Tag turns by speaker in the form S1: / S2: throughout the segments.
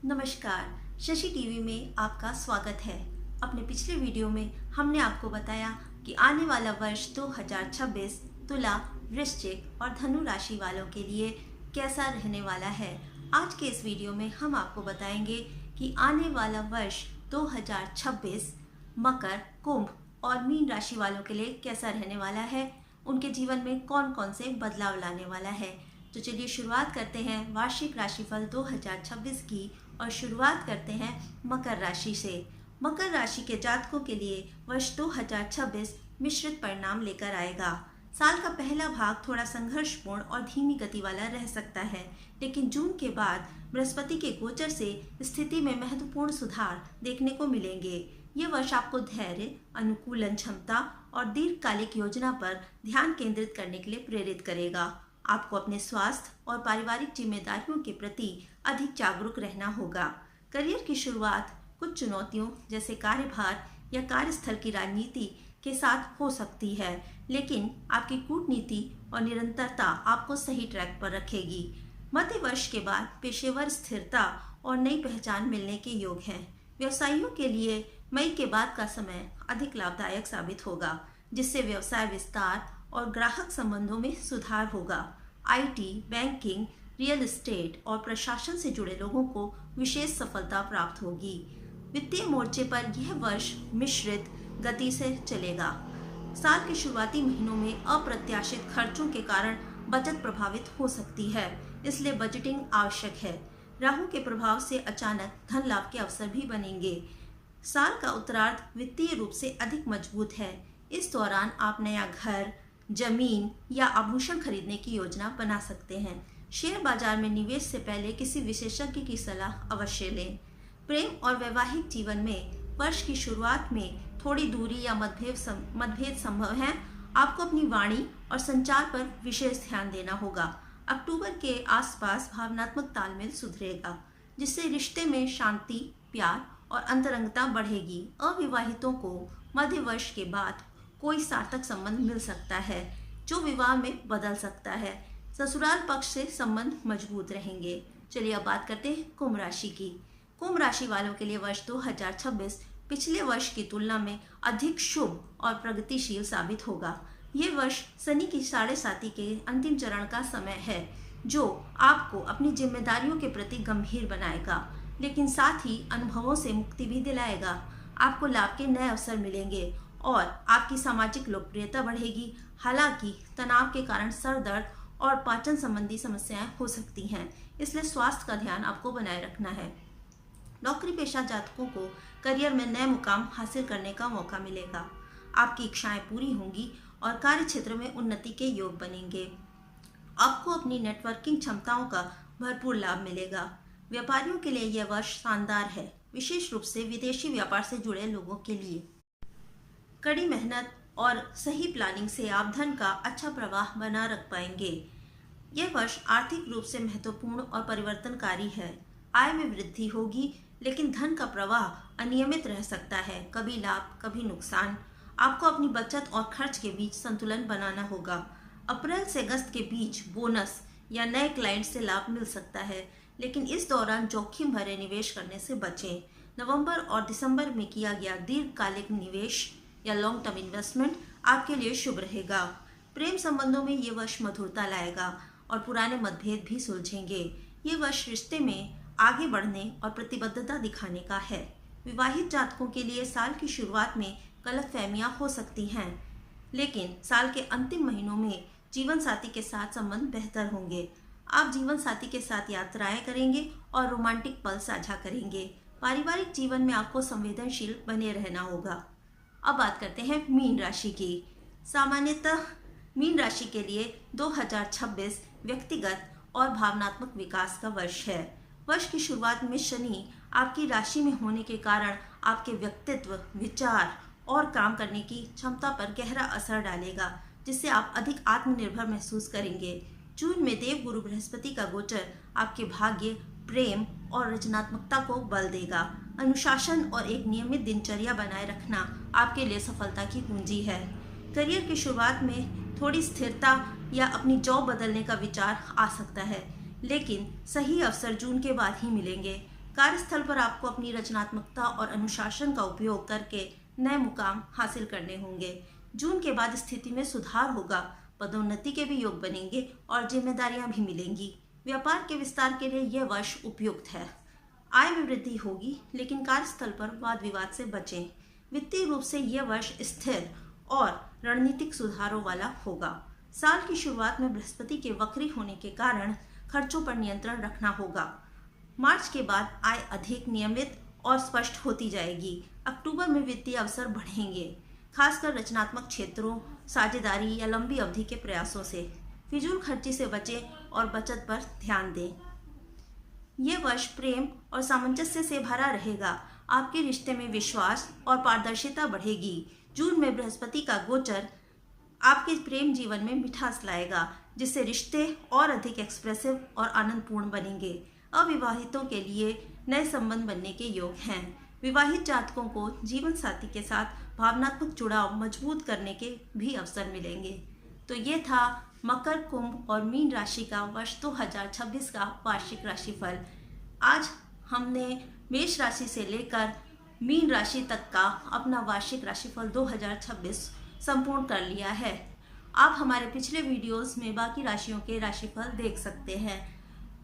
S1: नमस्कार। शशि टीवी में आपका स्वागत है। अपने पिछले वीडियो में हमने आपको बताया कि आने वाला वर्ष 2026 तुला, वृश्चिक और धनु राशि वालों के लिए कैसा रहने वाला है। आज के इस वीडियो में हम आपको बताएंगे कि आने वाला वर्ष 2026 मकर, कुंभ और मीन राशि वालों के लिए कैसा रहने वाला है, उनके जीवन में कौन कौन से बदलाव लाने वाला है। तो चलिए शुरुआत करते हैं वार्षिक राशिफल 2026 की और शुरुआत करते हैं मकर राशि से। मकर राशि के जातकों के लिए वर्ष 2026 मिश्रित परिणाम लेकर आएगा। साल का पहला भाग थोड़ा संघर्षपूर्ण और धीमी गति वाला रह सकता है, लेकिन जून के बाद बृहस्पति के गोचर से स्थिति में महत्वपूर्ण सुधार देखने को मिलेंगे। ये वर्ष आपको धैर्य, अनुकूलन क्षमता और दीर्घकालिक योजना पर ध्यान केंद्रित करने के लिए प्रेरित करेगा। आपको अपने स्वास्थ्य और पारिवारिक जिम्मेदारियों के प्रति अधिक जागरूक रहना होगा। करियर की शुरुआत कुछ चुनौतियों जैसे कार्यभार या कार्यस्थल की राजनीति के साथ हो सकती है, लेकिन आपकी कूटनीति और निरंतरता आपको सही ट्रैक पर रखेगी। मध्य वर्ष के बाद पेशेवर स्थिरता और नई पहचान मिलने के योग हैं। व्यवसायियों के लिए मई के बाद का समय अधिक लाभदायक साबित होगा, जिससे व्यवसाय विस्तार और ग्राहक संबंधों में सुधार होगा। आईटी, बैंकिंग, रियल एस्टेट और प्रशासन से जुड़े लोगों को विशेष सफलता प्राप्त होगी। वित्तीय मोर्चे पर यह वर्ष मिश्रित गति से चलेगा। साल के शुरुआती महीनों में अप्रत्याशित खर्चों के कारण बचत प्रभावित हो सकती है, इसलिए बजटिंग आवश्यक है। राहु के प्रभाव से अचानक धन लाभ के अवसर भी बनेंगे। साल का उत्तरार्ध वित्तीय रूप से अधिक मजबूत है। इस दौरान आप नया घर, जमीन या आभूषण खरीदने की योजना बना सकते हैं। शेयर बाजार में निवेश से पहले किसी विशेषज्ञ की सलाह अवश्य लें। प्रेम और वैवाहिक जीवन में वर्ष की शुरुआत में थोड़ी दूरी या मतभेद संभव है। आपको अपनी वाणी और संचार पर विशेष ध्यान देना होगा। अक्टूबर के आसपास भावनात्मक तालमेल सुधरेगा, जिससे रिश्ते में शांति, प्यार और अंतरंगता बढ़ेगी। अविवाहितों को मध्य वर्ष के बाद कोई सार्थक संबंध मिल सकता है, जो विवाह में बदल सकता है। ससुराल पक्ष से संबंध मजबूत रहेंगे। चलिए अब बात करते हैं कुंभ राशि की। कुंभ राशि वालों के लिए वर्ष 2026 पिछले वर्ष की तुलना में अधिक शुभ और प्रगतिशील साबित होगा। ये वर्ष शनि की 7.5 के अंतिम चरण का समय है, जो आपको अपनी जिम्मेदारियों के प्रति गंभीर बनाएगा, लेकिन साथ ही अनुभवों से मुक्ति भी दिलाएगा। आपको लाभ के नए अवसर मिलेंगे और आपकी सामाजिक लोकप्रियता बढ़ेगी। हालांकि तनाव के कारण सर दर्द और पाचन संबंधी समस्याएं हो सकती हैं, इसलिए स्वास्थ्य का ध्यान आपको बनाए रखना है। नौकरी पेशा जातकों को करियर में नए मुकाम हासिल करने का मौका मिलेगा। आपकी इच्छाएं पूरी होंगी और कार्य क्षेत्र में उन्नति के योग बनेंगे। आपको अपनी नेटवर्किंग क्षमताओं का भरपूर लाभ मिलेगा। व्यापारियों के लिए यह वर्ष शानदार है, विशेष रूप से विदेशी व्यापार से जुड़े लोगों के लिए। कड़ी मेहनत और सही प्लानिंग से आप धन का अच्छा प्रवाह बना रख पाएंगे। यह वर्ष आर्थिक रूप से महत्वपूर्ण और परिवर्तनकारी है। आय में वृद्धि होगी, लेकिन धन का प्रवाह अनियमित रह सकता है, कभी लाभ कभी नुकसान। आपको अपनी बचत और खर्च के बीच संतुलन बनाना होगा। अप्रैल से अगस्त के बीच बोनस या नए क्लाइंट से लाभ मिल सकता है, लेकिन इस दौरान जोखिम भरे निवेश करने से बचें। नवंबर और दिसंबर में किया गया दीर्घकालिक निवेश या लॉन्ग टर्म इन्वेस्टमेंट आपके लिए शुभ रहेगा। प्रेम संबंधों में ये वर्ष मधुरता लाएगा और पुराने मतभेद भी सुलझेंगे। ये वर्ष रिश्ते में आगे बढ़ने और प्रतिबद्धता दिखाने का है। विवाहित जातकों के लिए साल की शुरुआत में गलतफहमियां हो सकती हैं, लेकिन साल के अंतिम महीनों में जीवन साथी के साथ संबंध बेहतर होंगे। आप जीवन साथी के साथ यात्राएं करेंगे और रोमांटिक पल साझा करेंगे। पारिवारिक जीवन में आपको संवेदनशील बने रहना होगा। अब बात करते हैं मीन राशि की। सामान्यतः मीन राशि के लिए 2026 व्यक्तिगत और भावनात्मक विकास का वर्ष है। वर्ष की शुरुआत में शनि आपकी राशि में होने के कारण आपके व्यक्तित्व, विचार और काम करने की क्षमता पर गहरा असर डालेगा, जिससे आप अधिक आत्मनिर्भर महसूस करेंगे। जून में देवगुरु बृहस्पति का गोचर आपके भाग्य, प्रेम और रचनात्मकता को बल देगा। अनुशासन और एक नियमित दिनचर्या बनाए रखना आपके लिए सफलता की कुंजी है। करियर की शुरुआत में थोड़ी स्थिरता या अपनी जॉब बदलने का विचार आ सकता है, लेकिन सही अवसर जून के बाद ही मिलेंगे। कार्यस्थल पर आपको अपनी रचनात्मकता और अनुशासन का उपयोग करके नए मुकाम हासिल करने होंगे। जून के बाद स्थिति में सुधार होगा, पदोन्नति के भी योग बनेंगे और जिम्मेदारियां भी मिलेंगी। व्यापार के विस्तार के लिए यह वर्ष उपयुक्त है। आय में वृद्धि होगी, लेकिन कार्यस्थल पर वाद विवाद से बचें। वित्तीय रूप से यह वर्ष स्थिर और रणनीतिक सुधारों वाला होगा। साल की शुरुआत में बृहस्पति के वक्री होने के कारण खर्चों पर नियंत्रण रखना होगा। मार्च के बाद आय अधिक नियमित और स्पष्ट होती जाएगी। अक्टूबर में वित्तीय अवसर बढ़ेंगे, खासकर रचनात्मक क्षेत्रों, साझेदारी या लंबी अवधि के प्रयासों से। फिजूल खर्ची से बचें और बचत पर ध्यान दें। यह वर्ष प्रेम और सामंजस्य से भरा रहेगा। आपके रिश्ते में विश्वास और पारदर्शिता बढ़ेगी। जून में बृहस्पति का गोचर आपके प्रेम जीवन में मिठास लाएगा, जिससे रिश्ते और अधिक एक्सप्रेसिव और आनंदपूर्ण बनेंगे। अविवाहितों के लिए नए संबंध बनने के योग हैं। विवाहित जातकों को जीवन साथी के साथ भावनात्मक जुड़ाव मजबूत करने के भी अवसर मिलेंगे। तो ये था मकर, कुंभ और मीन राशि का वर्ष 2026 का वार्षिक राशिफल। आज हमने मेष राशि से लेकर मीन राशि तक का अपना वार्षिक राशिफल 2026 संपूर्ण कर लिया है। आप हमारे पिछले वीडियोस में बाकी राशियों के राशिफल देख सकते हैं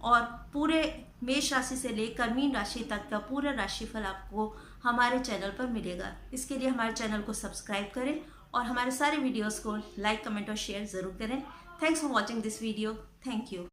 S1: और पूरे मेष राशि से लेकर मीन राशि तक का पूरा राशिफल आपको हमारे चैनल पर मिलेगा। इसके लिए हमारे चैनल को सब्सक्राइब करें और हमारे सारे वीडियोस को लाइक, कमेंट और शेयर ज़रूर करें। Thanks for watching this video. Thank you.